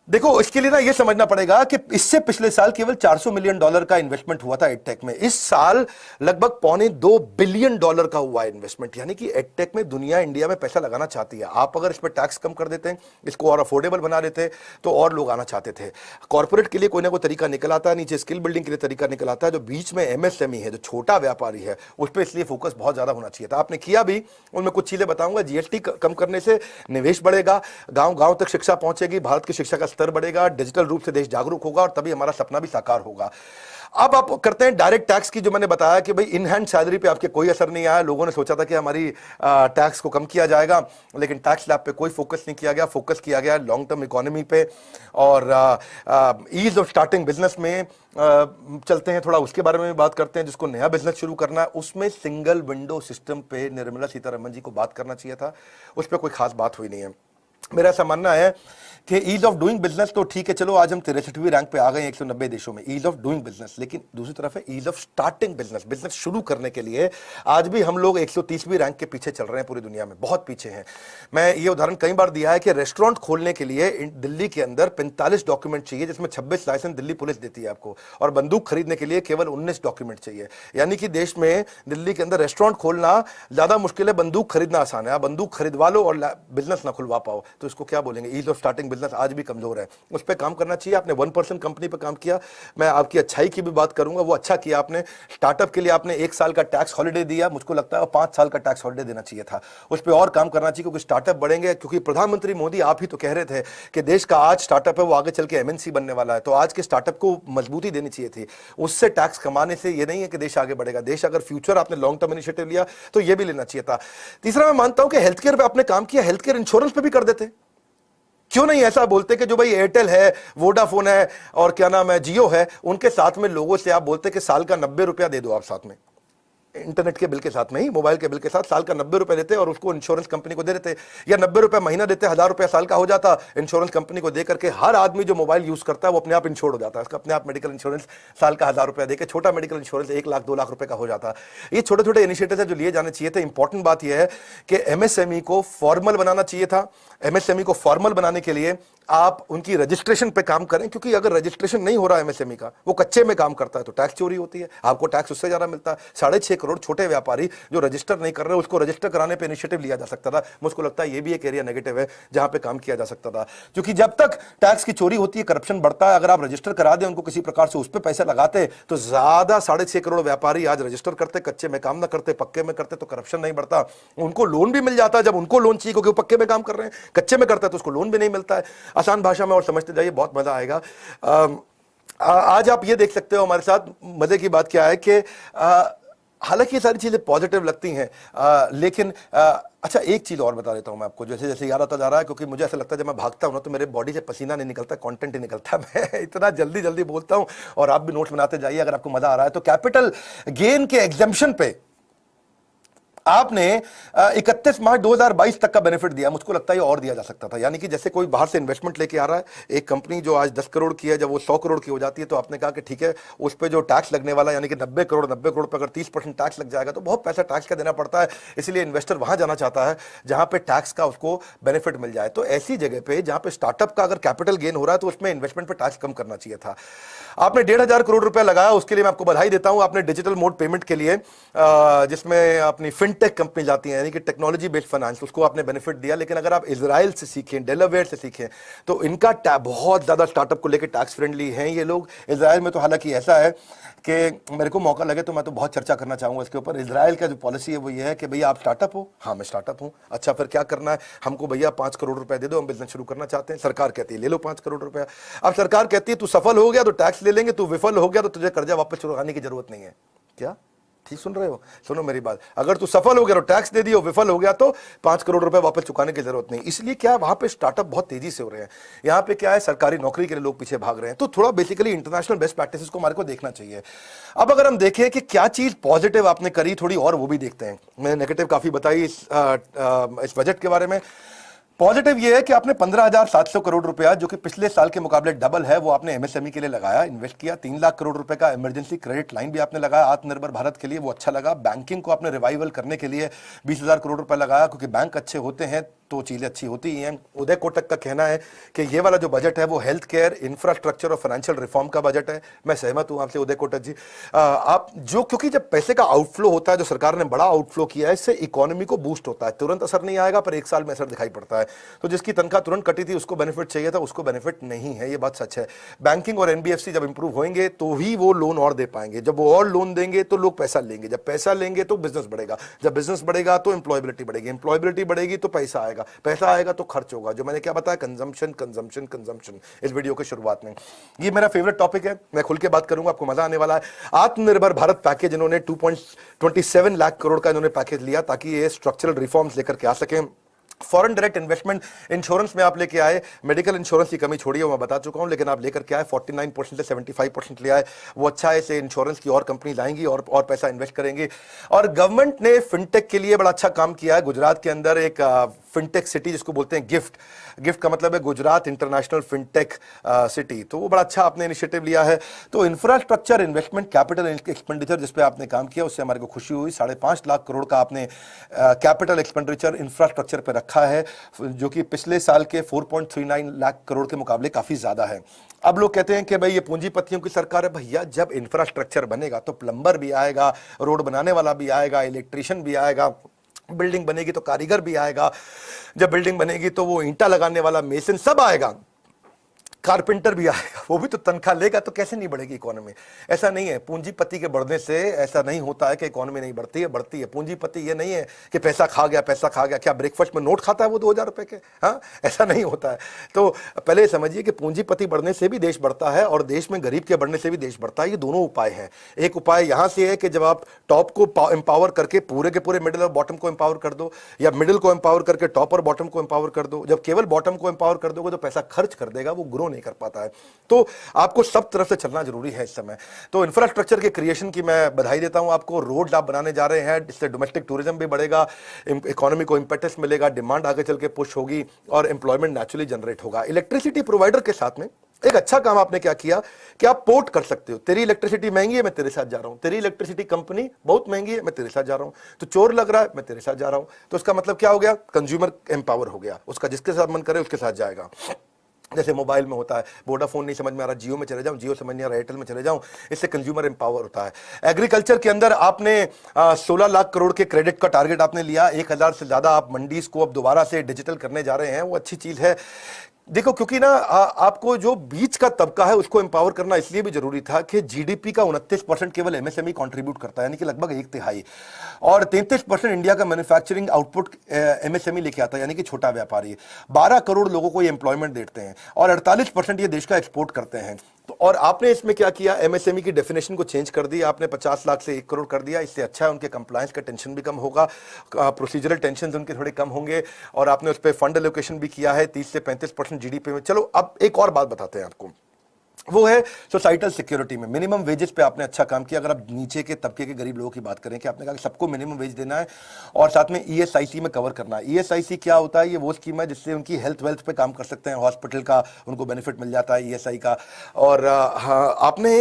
देखो, इसके लिए ना ये समझना पड़ेगा कि इससे पिछले साल केवल $400 मिलियन का इन्वेस्टमेंट हुआ था एडटेक में। इस साल लगभग $2.25 बिलियन का हुआ है इन्वेस्टमेंट। यानी कि एडटेक में दुनिया इंडिया में पैसा लगाना चाहती है। आप अगर इस पर टैक्स कम कर देते हैं, इसको और अफोर्डेबल बना देते, तो और लोग आना चाहते थे। कॉर्पोरेट के लिए कोई ना कोई तरीका निकल आता है, नीचे स्किल बिल्डिंग के लिए तरीका निकल आता है, जो बीच में एमएसएमई है, जो छोटा व्यापारी है, उस पर इसलिए फोकस बहुत ज्यादा होना चाहिए था। आपने किया भी, उनमें कुछ चीजें बताऊंगा। जीएसटी कम करने से निवेश बढ़ेगा, गांव गांव तक शिक्षा पहुंचेगी, भारत की शिक्षा का स्तर बढ़ेगा, डिजिटल रूप से देश जागरूक होगा, और तभी हमारा सपना भी साकार होगा। अब आप करते हैं डायरेक्ट टैक्स की, जो मैंने बताया कि भाई इन हैंड सैलरी पे आपके कोई असर नहीं आया। लोगों ने सोचा था कि हमारी टैक्स को कम किया जाएगा, लेकिन टैक्स स्लैब पे कोई फोकस नहीं किया गया। फोकस किया गया लॉन्ग टर्म इकोनॉमी पे, और ईज ऑफ स्टार्टिंग बिजनेस में चलते हैं, थोड़ा उसके बारे में भी बात करते हैं। जिसको नया बिजनेस शुरू करना है, उसमें सिंगल विंडो सिस्टम पे निर्मला सीतारमण जी को बात करना चाहिए था, उस पर कोई खास बात हुई नहीं है। मेरा ऐसा मानना है कि ईज ऑफ डूइंग बिजनेस तो ठीक है, चलो आज हम 63वीं रैंक पे आ गए 190 देशों में, ईज ऑफ डूइंग बिजनेस। लेकिन दूसरी तरफ है ease of starting business, business शुरू करने के लिए आज भी हम लोग 130वीं रैंक के पीछे चल रहे हैं, पूरी दुनिया में बहुत पीछे हैं। मैं ये उदाहरण कई बार दिया है कि रेस्टोरेंट खोलने के लिए दिल्ली के अंदर 45 डॉक्यूमेंट चाहिए, जिसमें 26 लाइसेंस दिल्ली पुलिस देती है आपको, और बंदूक खरीदने के लिए केवल 19 डॉक्यूमेंट चाहिए। यानी कि देश में दिल्ली के अंदर रेस्टोरेंट खोलना ज्यादा मुश्किल है, बंदूक खरीदना आसान है। आप बंदूक खरीदवा लो और बिजनेस ना खुलवा पाओ तो इसको क्या बोलेंगे? ईज ऑफ स्टार्टिंग बिजनेस आज भी कमजोर है, उस पर काम करना चाहिए। आपने 1% कंपनी पर काम किया, मैं आपकी अच्छाई की भी बात करूंगा, वो अच्छा किया आपने। स्टार्टअप के लिए आपने 1 साल का टैक्स हॉलिडे दिया, मुझको लगता है 5 साल का टैक्स हॉलिडे देना चाहिए था, उस पर और काम करना चाहिए, क्योंकि स्टार्टअप बढ़ेंगे। क्योंकि प्रधानमंत्री मोदी आप ही तो कह रहे थे कि देश का आज स्टार्टअप है वो आगे चल के एमएनसी बनने वाला है, तो आज के स्टार्टअप को मजबूती देनी चाहिए थी। उससे टैक्स कमाने से ये नहीं है कि देश आगे बढ़ेगा, देश अगर फ्यूचर आपने लॉन्ग टर्म इनिशिएटिव लिया तो ये भी लेना चाहिए था। तीसरा, मैं मानता हूं कि हेल्थ केयर पे आपने काम किया, हेल्थ केयर इंश्योरेंस पे भी कर देते। क्यों नहीं ऐसा बोलते कि जो भाई एयरटेल है, वोडाफोन है और क्या नाम है जियो है, उनके साथ में लोगों से आप बोलते कि साल का 90 रुपया दे दो आप साथ में, इंटरनेट के बिल के साथ में ही, मोबाइल के बिल के साथ साल का 90 रुपए देते और उसको इंश्योरेंस कंपनी को दे देते, या 90 रुपए महीना देते, 1000 रुपया साल का हो जाता, इंश्योरेंस कंपनी को दे करके हर आदमी जो मोबाइल यूज करता है वो अपने आप इंश्योर्ड हो जाता है, उसका अपने आप मेडिकल इंश्योरेंस साल का 1000 रुपया देकर छोटा मेडिकल इंश्योरेंस 1 लाख 2 लाख रुपए का हो जाता। ये छोटे छोटे इनिशिएटिव है जो लिए जाने चाहिए थे। इंपॉर्टेंट बात यह है कि एमएसएमई को फॉर्मल बनाना चाहिए था। एमएसएमई को फॉर्मल बनाने के लिए आप उनकी रजिस्ट्रेशन पे काम करें, क्योंकि अगर रजिस्ट्रेशन नहीं हो रहा है एमएसएमई का, वो कच्चे में काम करता है तो टैक्स चोरी होती है, आपको टैक्स उससे ज्यादा मिलता है। 6.5 करोड़ छोटे व्यापारी जो रजिस्टर नहीं कर रहे, उसको रजिस्टर कराने पे इनिशिएटिव लिया जा सकता था। मुझको लगता है ये भी एक एरिया नेगेटिव है जहां पे काम किया जा सकता था, क्योंकि जब तक टैक्स की चोरी होती है, करप्शन बढ़ता है। अगर आप रजिस्टर करा दें उनको किसी प्रकार से, उस पर पैसे लगाते तो ज्यादा 6.5 करोड़ व्यापारी आज रजिस्टर करते, कच्चे में काम ना करते, पक्के में करते, तो करप्शन नहीं बढ़ता, उनको लोन भी मिल जाता है। जब उनको लोन चाहिए क्योंकि वो पक्के में काम कर रहे हैं, कच्चे में करता है तो उसको लोन भी नहीं मिलता है। आसान भाषा में और समझते जाइए, बहुत मजा आएगा। आज आप ये देख सकते हो हमारे साथ, मजे की बात क्या है कि हालांकि ये सारी चीजें पॉजिटिव लगती हैं, लेकिन अच्छा एक चीज और बता देता हूं मैं आपको, जैसे जैसे याद आता जा रहा है, क्योंकि मुझे ऐसा लगता है जब मैं भागता हूं ना तो मेरे बॉडी से पसीना नहीं निकलता, कंटेंट ही निकलता। मैं इतना जल्दी जल्दी बोलता हूं और आप भी नोट्स बनाते जाइए अगर आपको मजा आ रहा है तो। कैपिटल गेन के एग्जेम्पशन पे आपने 31 मार्च 2022 तक का बेनिफिट दिया, मुझको लगता है ये और दिया जा सकता था। यानी कि जैसे कोई बाहर से इन्वेस्टमेंट लेके आ रहा है, एक कंपनी जो आज 10 करोड़ की है, जब वो 100 करोड़ की हो जाती है तो आपने कहा कि ठीक है उस पर जो टैक्स लगने वाला, यानी कि 90 करोड़ पर अगर 30% टैक्स लग जाएगा तो बहुत पैसा टैक्स का देना पड़ता है, इसलिए इन्वेस्टर वहां जाना चाहता है जहां पे टैक्स का उसको बेनिफिट मिल जाए। तो ऐसी जगह पे जहां पे स्टार्टअप का अगर कैपिटल गेन हो रहा है तो उसमें इन्वेस्टमेंट पर टैक्स कम करना चाहिए था। आपने 1,500 करोड़ रुपया लगाया, उसके लिए मैं आपको बधाई देता हूं। आपने डिजिटल मोड पेमेंट के लिए जिसमें अपनी फिनटेक कंपनी जाती है, यानी कि टेक्नोलॉजी बेस्ड फाइनेंस, उसको आपने बेनिफिट दिया। लेकिन अगर आप इजराइल से सीखें, डेलावेयर से सीखें, तो इनका बहुत ज्यादा स्टार्टअप को लेकर टैक्स फ्रेंडली हैं ये लोग। इजराइल में तो हालांकि ऐसा है कि मेरे को मौका लगे तो मैं तो बहुत चर्चा करना चाहूंगा इसके ऊपर। इजराइल का जो पॉलिसी है वो ये है कि भैया आप स्टार्टअप हो, हाँ मैं स्टार्टअप हूं, अच्छा फिर क्या करना है, हमको भैया 5 करोड़ रुपए दे दो, हम बिजनेस शुरू करना चाहते हैं। सरकार कहती है ले लो 5 करोड़ रुपया। अब सरकार कहती है तू सफल हो गया तो टैक्स ले लेंगे, तू विफल हो गया तो तुझे कर्जा वापस चुकाने की जरूरत नहीं है। क्या ठीक सुन रहे हो? सुनो मेरी बात, अगर तू सफल हो गया तो टैक्स दे दियो, विफल हो गया तो 5 करोड़ रुपए वापस चुकाने की जरूरत नहीं। इसलिए क्या वहां पे स्टार्टअप बहुत तेजी से हो रहे हैं। यहाँ पे क्या है, सरकारी नौकरी के लिए लोग पीछे भाग रहे हैं, तो थोड़ा बेसिकली इंटरनेशनल बेस्ट प्रैक्टिसेस को हमारे को देखना चाहिए। अब अगर हम देखें कि क्या चीज पॉजिटिव आपने करी थोड़ी और, वो भी देखते हैं। मैंने नेगेटिव काफी बताई इस बजट के बारे में। पॉजिटिव ये है कि आपने 15,700 करोड़ रुपया, जो कि पिछले साल के मुकाबले डबल है, वो आपने एमएसएमई के लिए लगाया, इन्वेस्ट किया। 3 लाख करोड़ रुपए का इमरजेंसी क्रेडिट लाइन भी आपने लगाया आत्मनिर्भर भारत के लिए, वो अच्छा लगा। बैंकिंग को आपने रिवाइवल करने के लिए 20,000 करोड़ रुपए लगाया, क्योंकि बैंक अच्छे होते हैं तो चीजें अच्छी होती ही हैं। उदय कोटक का कहना है कि ये वाला जो बजट है वो हेल्थ केयर, इंफ्रास्ट्रक्चर और फाइनेंशियल रिफॉर्म का बजट है। मैं सहमत हूं आपसे उदय कोटक जी। आप जो, क्योंकि जब पैसे का आउटफ्लो होता है, जो सरकार ने बड़ा आउटफ्लो किया है, इससे इकोनॉमी को बूस्ट होता है। तुरंत असर नहीं आएगा पर 1 साल में असर दिखाई पड़ता है। तो जिसकी तनख्वाह तुरंत कटी थी उसको बेनिफिट चाहिए था, उसको बेनिफिट नहीं है, ये बात सच है। बैंकिंग और एनबीएफसी जब इंप्रूव होंगे तो ही वो लोन और दे पाएंगे। जब वो और लोन देंगे तो लोग पैसा लेंगे, जब पैसा लेंगे तो बिजनेस बढ़ेगा, जब बिजनेस बढ़ेगा तो एम्प्लॉयबिलिटी बढ़ेगी, एम्प्लॉयबिलिटी बढ़ेगी तो पैसा आएगा, पैसा आएगा तो खर्च होगा। जो मैंने क्या बताया, कंजम्पशन कंजम्पशन कंजम्पशन, इस वीडियो के शुरुआत में। ये मेरा फेवरेट टॉपिक है, मैं खुल के बात करूंगा, आपको मजा आने वाला है। आत्मनिर्भर भारत पैकेज, इन्होंने 2.27 लाख करोड़ का इन्होंने पैकेज लिया ताकि ये स्ट्रक्चरल रिफॉर्म्स लेकर के आ सकें। फॉरेन डायरेक्ट इन्वेस्टमेंट इंश्योरेंस में आप लेके आए, मेडिकल इंश्योरेंस की कमी छोड़ी है, मैं बता चुका हूं, लेकिन आप लेकर के आए 49% से 75% ले आए, वो अच्छा है। इसे इंश्योरेंस की और कंपनी लाएंगी और पैसा इन्वेस्ट करेंगे। और गवर्नमेंट ने फिनटेक के लिए बड़ा अच्छा काम किया है। गुजरात के अंदर एक फिनटेक सिटी जिसको बोलते हैं गिफ्ट, गिफ्ट का मतलब है गुजरात इंटरनेशनल फिनटेक सिटी, तो वो बड़ा अच्छा आपने इनिशिएटिव लिया है। तो इंफ्रास्ट्रक्चर इन्वेस्टमेंट कैपिटल एक्सपेंडिचर जिस पे आपने काम किया उससे हमारे को खुशी हुई। 5.5 लाख करोड़ का आपने कैपिटल एक्सपेंडिचर इंफ्रास्ट्रक्चर पे रखा है, जो कि पिछले साल के 4.39 लाख करोड़ के मुकाबले काफी ज्यादा है। अब लोग कहते हैं कि भाई ये पूंजीपतियों की सरकार है। भैया जब इंफ्रास्ट्रक्चर बनेगा तो प्लम्बर भी आएगा, रोड बनाने वाला भी आएगा, इलेक्ट्रिशियन भी आएगा, बिल्डिंग बनेगी तो कारीगर भी आएगा, जब बिल्डिंग बनेगी तो वो ईंटा लगाने वाला मेसन सब आएगा, कारपेंटर भी आएगा, वो भी तो तनख्वाह लेगा, तो कैसे नहीं बढ़ेगी इकोनॉमी? ऐसा नहीं है, पूंजीपति के बढ़ने से ऐसा नहीं होता है कि इकोनॉमी नहीं बढ़ती है, बढ़ती है। पूंजीपति ये नहीं है कि पैसा खा गया, पैसा खा गया। क्या ब्रेकफास्ट में नोट खाता है वो 2000 रुपए के? हाँ, ऐसा नहीं होता है। तो पहले समझिए कि पूंजीपति बढ़ने से भी देश बढ़ता है और देश में गरीब के बढ़ने से भी देश बढ़ता है। ये दोनों उपाय हैं। एक उपाय यहां से है कि जब आप टॉप को एम्पावर करके पूरे के पूरे मिडिल और बॉटम को एम्पावर कर दो, या मिडिल को एम्पावर करके टॉप और बॉटम को एम्पावर कर दो। जब केवल बॉटम को एम्पावर कर दोगे तो पैसा खर्च कर देगा, वो ग्रो नहीं कर पाता है। तो आपको सब तरफ से चलना जरूरी है इस समय। तो इंफ्रास्ट्रक्चर के क्रिएशन की मैं बधाई देता हूं आपको। रोड आप बनाने जा रहे हैं, इससे डोमेस्टिक टूरिज्म भी बढ़ेगा, इकोनॉमी को इंपेटस मिलेगा, डिमांड आगे चल के पुश होगी और एम्प्लॉयमेंट नेचुरली जनरेट होगा। इलेक्ट्रिसिटी प्रोवाइडर के साथ में एक अच्छा काम आपने क्या किया कि आप पोर्ट कर सकते हो। तेरी इलेक्ट्रिसिटी महंगी है, मैं तेरे साथ जा रहा हूं। तेरी इलेक्ट्रिसिटी कंपनी बहुत महंगी है, मैं तेरे साथ जा रहा हूं। तो चोर लग रहा है, मैं तेरे साथ जा रहा हूं। तो इसका मतलब क्या हो गया? कंज्यूमर एम्पावर हो गया, उसका जिसके साथ मन करे उसके साथ जाएगा। जैसे मोबाइल में होता है, वोडाफोन नहीं समझ में आ रहा, जियो में चले जाऊं, जियो समझ नहीं आ रहा, एयरटेल में चले जाऊं, इससे कंज्यूमर एम्पावर होता है। एग्रीकल्चर के अंदर आपने 16 लाख करोड़ के क्रेडिट का टारगेट आपने लिया। 1000 से ज्यादा आप मंडीज को अब दोबारा से डिजिटल करने जा रहे हैं, वो अच्छी चीज है। देखो, क्योंकि ना आपको जो बीच का तबका है उसको एम्पावर करना इसलिए भी जरूरी था कि जीडीपी का 29% केवल एमएसएमई कंट्रीब्यूट करता है, यानी कि लगभग 1/3, और 33% इंडिया का मैन्युफैक्चरिंग आउटपुट एमएसएमई लेके आता है, यानी कि छोटा व्यापारी। 12 करोड़ लोगों को ये एम्प्लॉयमेंट देते हैं और 48% ये देश का एक्सपोर्ट करते हैं। तो और आपने इसमें क्या किया? एमएसएमई की डेफिनेशन को चेंज कर दिया आपने, 50 लाख से 1 करोड़ कर दिया। इससे अच्छा है, उनके कंप्लायंस का टेंशन भी कम होगा, प्रोसीजरल टेंशन उनके थोड़े कम होंगे, और आपने उस पर फंड एलोकेशन भी किया है 30 से 35% जीडीपी में। चलो अब एक और बात बताते हैं आपको, वो है सोसाइटल सिक्योरिटी में मिनिमम वेजेस पे आपने अच्छा काम किया। अगर आप नीचे के तबके के गरीब लोगों की बात करें कि आपने कहा कि सबको मिनिमम वेज देना है और साथ में ईएसआईसी में कवर करना है। ईएसआईसी क्या होता है? ये वो स्कीम है जिससे उनकी हेल्थ वेल्थ पे काम कर सकते हैं, हॉस्पिटल का उनको बेनिफिट मिल जाता है ईएसआई का। और हाँ, आपने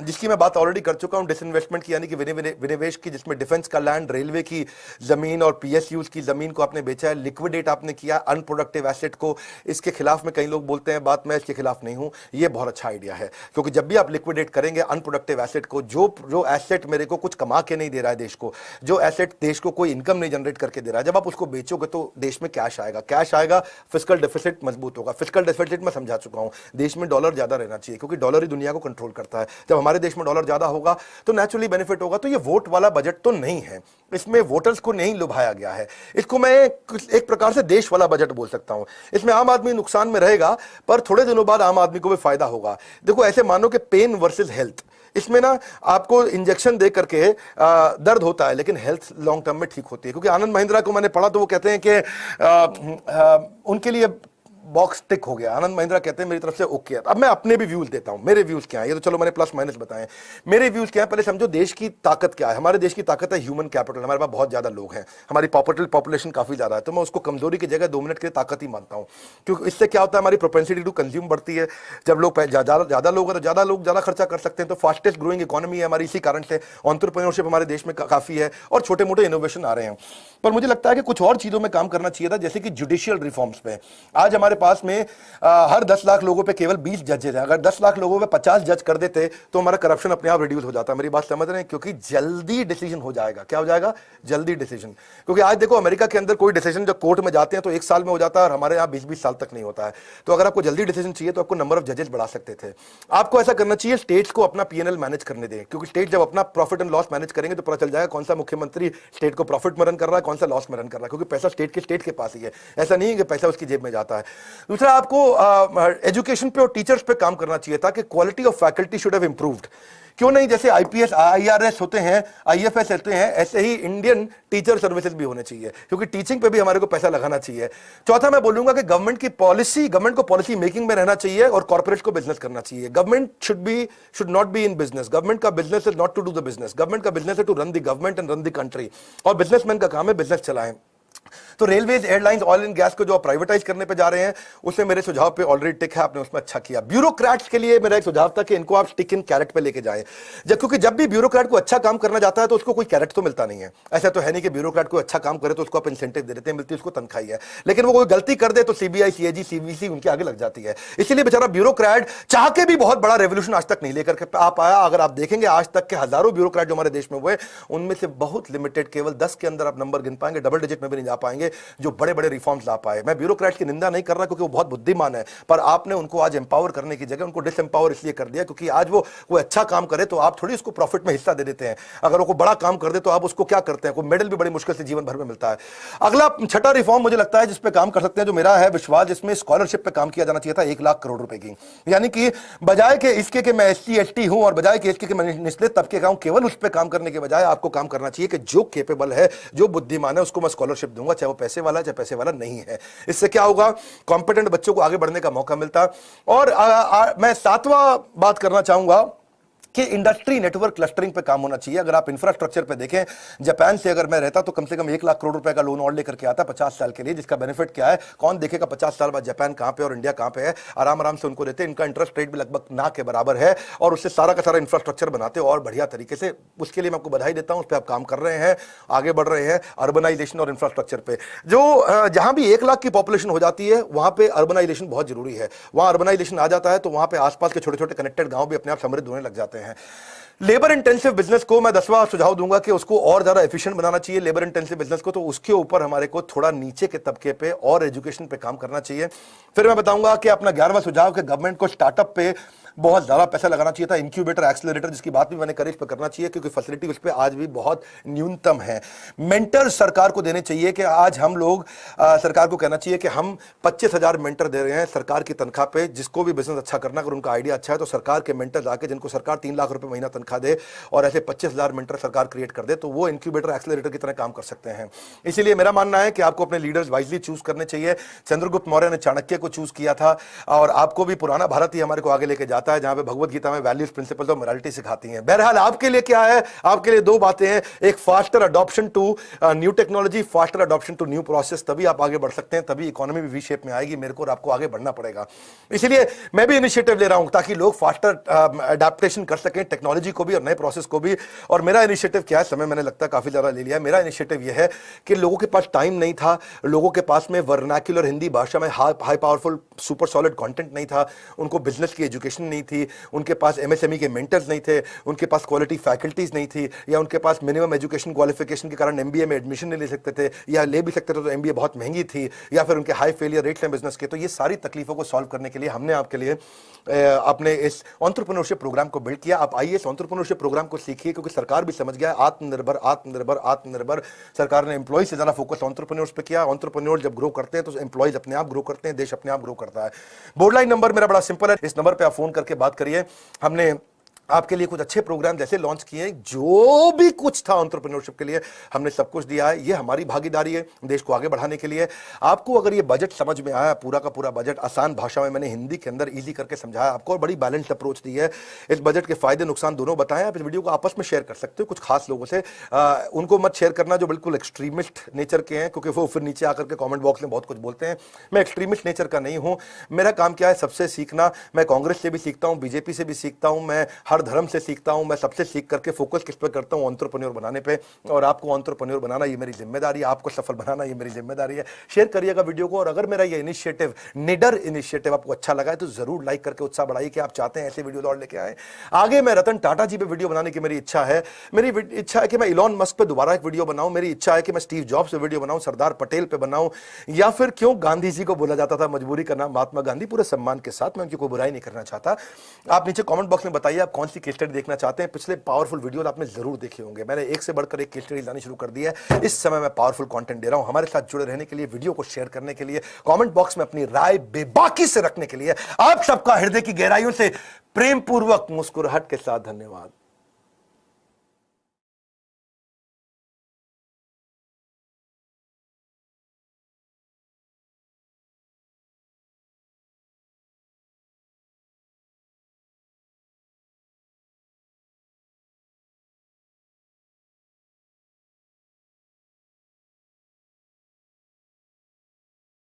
जिसकी मैं बात ऑलरेडी कर चुका हूँ, डिसइन्वेस्टमेंट की, यानी कि विनिवेश की, जिसमें डिफेंस का लैंड, रेलवे की जमीन और पीएसयूज की जमीन को आपने बेचा है। लिक्विडेट आपने किया अनप्रोडक्टिव एसेट को। इसके खिलाफ में कई लोग बोलते हैं बात, मैं इसके खिलाफ नहीं हूं, ये बहुत अच्छा आइडिया है, क्योंकि जब भी आप लिक्विडेट करेंगे अनप्रोडक्टिव एसेट को, जो एसेट मेरे को कुछ कमा के नहीं दे रहा है देश को, जो एसेट देश को कोई इनकम नहीं जनरेट करके दे रहा है, जब आप उसको बेचोगे तो देश में कैश आएगा, कैश आएगा, फिस्कल डेफिसिट मजबूत होगा। फिस्कल डेफिसिट मैं समझा चुका हूं, देश में डॉलर ज्यादा रहना चाहिए, क्योंकि डॉलर ही दुनिया को कंट्रोल करता है। जब हमारे देश में डॉलर ज्यादा होगा तो नेचुरली बेनिफिट होगा। तो ये वोट वाला बजट तो नहीं है, इसमें वोटर्स को नहीं लुभाया गया है। इसको मैं एक प्रकार से देश वाला बजट बोल सकता हूं। इसमें आम आदमी नुकसान में रहेगा, पर थोड़े दिनों बाद आम आदमी को भी फायदा होगा। देखो, ऐसे मानो कि पेन वर्सेस हेल्थ, इसमें ना आपको इंजेक्शन दे करके दर्द होता है, लेकिन हेल्थ लॉन्ग टर्म में ठीक होती है। क्योंकि आनंद महिंद्रा को मैंने पढ़ा तो वो कहते हैं कि उनके लिए बॉक्स टिक हो गया। आनंद महिंद्रा कहते हैं मेरी तरफ से ओके। अब मैं अपने भी व्यूज देता हूं, मेरे व्यूज क्या है, ये तो चलो मैंने प्लस माइनस बताए। मेरे व्यूज क्या है, पहले समझो देश की ताकत क्या है। हमारे देश की ताकत है ह्यूमन कैपिटल, हमारे पास बहुत ज्यादा लोग हैं, हमारी पॉपुलेशन काफी ज्यादा है। तो मैं उसको कमजोरी की जगह 2 मिनट के लिए ताकत ही मानता हूं, क्योंकि इससे क्या होता है, हमारी प्रोपेंसिटी टू कंज्यूम बढ़ती है। जब लोग ज्यादा लोग ज्यादा खर्चा कर सकते हैं, तो फास्टेस्ट ग्रोइंग इकोनॉमी है हमारी, इसी कारण से एंटरप्रेन्योरशिप हमारे देश में काफी है और छोटे मोटे इनोवेशन आ रहे हैं। पर मुझे लगता है कि कुछ और चीजों में काम करना चाहिए था, जैसे कि जुडिशियल रिफॉर्म्स पे। आज हमारे पास में हर 10 लाख लोगों पे केवल 20 जजेस हैं। अगर 10 लाख लोगों पे 50 जज कर देते तो हमारा करप्शन अपने आप रिड्यूस हो जाता। मेरी बात समझ रहे हैं? क्योंकि जल्दी डिसीजन हो जाएगा। क्या हो जाएगा? जल्दी डिसीजन। क्योंकि आज देखो, अमेरिका के अंदर कोई डिसीजन जब कोर्ट में जाते हैं तो 1 साल में हो जाता है, और हमारे यहाँ 20-20 साल तक नहीं होता है। तो अगर आपको जल्दी डिसीजन चाहिए तो आपको नंबर ऑफ जजेस बढ़ा सकते थे। आपको ऐसा करना चाहिए, स्टेट्स को अपना पीएनएल मैनेज करने दें, क्योंकि स्टेट जब अपना प्रॉफिट एंड लॉस मैनेज करेंगे तो पता चल जाएगा कौन सा मुख्यमंत्री स्टेट को प्रॉफिट में रन कर रहा है, कौन सा लॉस में रन कर रहा है, क्योंकि पैसा स्टेट के पास ही है। ऐसा नहीं है कि पैसा उसकी जेब में जाता है। दूसरा, आपको एजुकेशन पे और टीचर्स पे काम करना चाहिए था कि quality of faculty should have improved. क्यों नहीं, जैसे आईपीएस आईआरएस होते हैं, आईएफएस होते हैं, ऐसे ही इंडियन टीचर सर्विसेज भी होने चाहिए, क्योंकि टीचिंग पे भी हमारे को पैसा लगाना चाहिए। चौथा, मैं बोलूंगा कि गवर्नमेंट को पॉलिसी मेकिंग में रहना चाहिए और कॉर्पोरेट को बिजनेस करना चाहिए। Government should not be in business. Government का business is not to do the business. Government का बिजनेस है to run the government and run the country, और बिजनेसमैन का काम है बिजनेस चलाएं। तो railways, airlines, oil and gas को जो प्राइवेटाइज करने पे जा रहे हैं, उसमें मेरे सुझाव पे ऑलरेडी टिक है, आपने उसमें अच्छा किया। ब्यूरोक्रेट्स के लिए मेरा एक सुझाव था कि इनको आप स्टिक इन कैरेट पे लेके जाएं, क्योंकि जब भी ब्यूरोक्रेट को अच्छा काम करना जाता है तो उसको कोई कैरेट तो मिलता नहीं है। ऐसा तो है नहीं कि ब्यूरोक्रेट को अच्छा काम करे तो उसको आप इंसेंटिव दे देते हैं, मिलती उसको तनख्वाही है, लेकिन वो कोई गलती कर दे तो सीबीआई, सीएजी, सीवीसी उनके आगे लग जाती है। इसलिए बेचारा ब्यूरोक्रेट चाह के भी बहुत बड़ा रेवोल्यूशन आज तक नहीं लेकर के आ पाया। अगर आप देखेंगे आज तक के हजारों ब्यूरोक्रेट जो हमारे देश में हुए, उनमें से बहुत लिमिटेड, केवल 10 के अंदर आप नंबर गिन पाएंगे, डबल डिजिट में भी नहीं जा पाएंगे, जो बड़े बड़े रिफॉर्म्स ला पाए। मैं ब्यूरोक्रेट की निंदा नहीं कर रहा क्योंकि वो बहुत बुद्धिमान है, पर आपने उनको आज एम्पावर करने की जगह उनको डिसएम्पावर इसलिए कर दिया क्योंकि आज वो कोई अच्छा काम करे तो आप थोड़ी उसको प्रॉफिट में हिस्सा दे देते हैं, अगर वो कोई बड़ा काम कर दे तो आप उसको क्या करते हैं, कोई मेडल भी बड़ी मुश्किल से जीवन भर में मिलता है। अगला छठा रिफॉर्म मुझे लगता है जिस पे काम कर सकते हैं, जो मेरा है विश्वास, जिसमें स्कॉलरशिप पे काम किया जाना चाहिए था 1 लाख करोड़ रुपए की। यानी कि बजाय के इसके कि मैं एससी एसटी हूं और बजाय के इसके कि मैं निचले तबके का हूं, केवल उस पर काम करने के बजाय आपको काम करना चाहिए कि जो केपेबल है, जो बुद्धिमान है, उसको मैं स्कॉलरशिप दूंगा, चाहे वो पैसे वाला चाहे पैसे वाला नहीं है। इससे क्या होगा, कॉम्पिटेंट बच्चों को आगे बढ़ने का मौका मिलता। और मैं 7वां बात करना चाहूंगा कि इंडस्ट्री नेटवर्क क्लस्टरिंग पे काम होना चाहिए। अगर आप इंफ्रास्ट्रक्चर पे देखें, जापान से अगर मैं रहता तो कम से कम 1 लाख करोड़ रुपए का लोन और लेकर के आता 50 साल के लिए, जिसका बेनिफिट क्या है, कौन देखेगा 50 साल बाद जापान कहां पे और इंडिया कहां पे है। आराम आराम से उनको देते, इनका इंटरेस्ट रेट भी लगभग ना के बराबर है और उससे सारा का सारा इंफ्रास्ट्रक्चर बनाते और बढ़िया तरीके से। उसके लिए मैं आपको बधाई देता हूं, उस पर आप काम कर रहे हैं, आगे बढ़ रहे हैं अर्बनाइजेशन और इंफ्रास्ट्रक्चर पे। जो जहां भी 1 लाख की पॉपुलेशन हो जाती है वहां पे अर्बनाइजेशन बहुत जरूरी है। वहां अर्बनाइजेशन आ जाता है तो वहां पे आसपास के छोटे छोटे कनेक्टेड गांव भी अपने आप समृद्ध होने लग जाते हैं। लेबर इंटेंसिव बिजनेस को मैं 10वां सुझाव दूंगा कि उसको और ज्यादा एफिशिएंट बनाना चाहिए लेबर इंटेंसिव बिजनेस को, तो उसके ऊपर हमारे को थोड़ा नीचे के तबके पे और एजुकेशन पे काम करना चाहिए। फिर मैं बताऊंगा कि अपना 11वां सुझाव कि गवर्नमेंट को स्टार्टअप पे बहुत ज्यादा पैसा लगाना चाहिए था, इंक्यूबेटर, एक्सेलरेटर, जिसकी बात भी मैंने करी, इस पर करना चाहिए क्योंकि फैसिलिटी उस पर आज भी बहुत न्यूनतम है। मेंटर सरकार को देने चाहिए कि आज हम लोग सरकार को कहना चाहिए कि हम 25,000 मेंटर दे रहे हैं सरकार की तनख्वाह पे। जिसको भी बिजनेस अच्छा करना, अगर उनका आइडिया अच्छा है तो सरकार के मेंटर आके, जिनको सरकार 3 लाख रुपए महीना तनख्वाह दे और ऐसे 25,000 मेंटर सरकार क्रिएट कर दे, तो वो इंक्यूबेटर, एक्सेलरेटर की तरह काम कर सकते हैं। इसीलिए मेरा मानना है कि आपको अपने लीडर्स वाइजली चूज करने चाहिए। चंद्रगुप्त मौर्य ने चाणक्य को चूज किया था और आपको भी पुराना भारत ही हमारे को आगे लेके जाता है, जहां पे भगवत गीता में वैल्यूज, प्रिंसिपल्स और मोरालिटी सिखाती हैं। बहरहाल आपके लिए क्या है, आपके लिए 2 बातें हैं, एक faster adoption to new technology, faster adoption to new process, तभी आप आगे बढ़ सकते हैं, तभी इकोनॉमी भी वी शेप में आएगी। मेरे को और आपको आगे बढ़ना पड़ेगा। इसलिए मैं भी इनिशिएटिव ले रहा हूं ताकि लोग फास्टर अडैप्टेशन कर सकें टेक्नोलॉजी को भी और नए प्रोसेस को भी। और मेरा इनिशिएटिव क्या है, समय मैंने लगता है काफी ज्यादा ले लिया है। मेरा इनिशिएटिव यह है कि लोगों के पास टाइम नहीं था, लोगों के पास में वर्नाक्युलर हिंदी भाषा में high powerful super solid content नहीं था, उनको बिजनेस की एजुकेशन नहीं थी, उनके पास एमएसएमई के मेंटर्स नहीं थे, उनके पास क्वालिटी फैकल्टीज नहीं थी, या उनके पास मिनिमम एजुकेशन क्वालिफिकेशन के कारण एमबीए में एडमिशन नहीं ले सकते थे, या ले भी सकते थे तो एमबीए बहुत महंगी थी, या फिर उनके हाई फेलियर रेट्स हैं बिजनेस के। तो ये सारी तकलीफों को सॉल्व करने के लिए हमने आपके लिए अपने इस एंटरप्रेन्योरशिप प्रोग्राम को बिल्ड किया। आप आइए इस एंटरप्रेन्योरशिप प्रोग्राम को सीखिए, क्योंकि सरकार भी समझ गया आत्मनिर्भर आत्मनिर्भर आत्मनिर्भर। सरकार ने एम्प्लॉय से ज्यादा फोकस एंटरप्रेन्योर्स पे किया। एंटरप्रेन्योर जब ग्रो करते हैं तो एम्प्लॉयज अपने आप ग्रो करते हैं, देश अपने आप ग्रो करता है। बोर्ड लाइन नंबर मेरा बड़ा सिंपल है, इस नंबर पे आप फोन करके बात करिए। हमने आपके लिए कुछ अच्छे प्रोग्राम जैसे लॉन्च किए हैं, जो भी कुछ था एंटरप्रेन्योरशिप के लिए हमने सब कुछ दिया है। ये हमारी भागीदारी है देश को आगे बढ़ाने के लिए। आपको अगर ये बजट समझ में आया, पूरा का पूरा बजट आसान भाषा में मैंने हिंदी के अंदर इजी करके समझाया आपको और बड़ी बैलेंस्ड अप्रोच दी है। इस बजट के फायदे नुकसान दोनों बताएं। आप इस वीडियो को आपस में शेयर कर सकते हो कुछ खास लोगों से। उनको मत शेयर करना जो बिल्कुल एक्सट्रीमिस्ट नेचर के हैं, क्योंकि वो फिर नीचे आकर के कॉमेंट बॉक्स में बहुत कुछ बोलते हैं। मैं एक्सट्रीमिस्ट नेचर का नहीं हूं। मेरा काम क्या है, सबसे सीखना। मैं कांग्रेस से भी सीखता हूं, बीजेपी से भी सीखता हूं, मैं हर धर्म से सीखता हूं। मैं सबसे सीख करके फोकस किस पे करता हूं, एंटरप्रेन्योर बनाने पे। और आपको एंटरप्रेन्योर बनाना ये मेरी जिम्मेदारी है, आपको सफल बनाना ये मेरी जिम्मेदारी है। शेयर करिएगा वीडियो को। और अगर मेरा ये इनिशिएटिव, निडर इनिशिएटिव आपको अच्छा लगा है तो जरूर लाइक करके उत्साह बढ़ाइए कि आप चाहते हैं ऐसे वीडियो और लेके आए। आगे मैं रतन टाटा जी पे वीडियो बनाने की मेरी इच्छा है। मेरी इच्छा है कि मैं इलॉन मस्क पे दोबारा एक वीडियो बनाऊं। मेरी इच्छा है कि मैं स्टीव जॉब्स पे वीडियो बनाऊं, सरदार पटेल पे बनाऊं, या फिर क्यों गांधी जी को बोला जाता था, मजबूरी का नाम महात्मा गांधी, पूरे सम्मान के साथ। मैं उनकी कोई बुराई नहीं करना चाहता। आप नीचे कमेंट बॉक्स में बताइए आप कौन सी केस स्टडी देखना चाहते हैं। पिछले पावरफुल वीडियो आपने जरूर देखे होंगे। मैंने एक से बढ़कर एक केस स्टडी लानी शुरू कर दी है। इस समय मैं पावरफुल कंटेंट दे रहा हूं। हमारे साथ जुड़े रहने के लिए, वीडियो को शेयर करने के लिए, कमेंट बॉक्स में अपनी राय बेबाकी से रखने के लिए आप सबका हृदय की गहराइयों से प्रेम पूर्वक मुस्कुराहट के साथ धन्यवाद।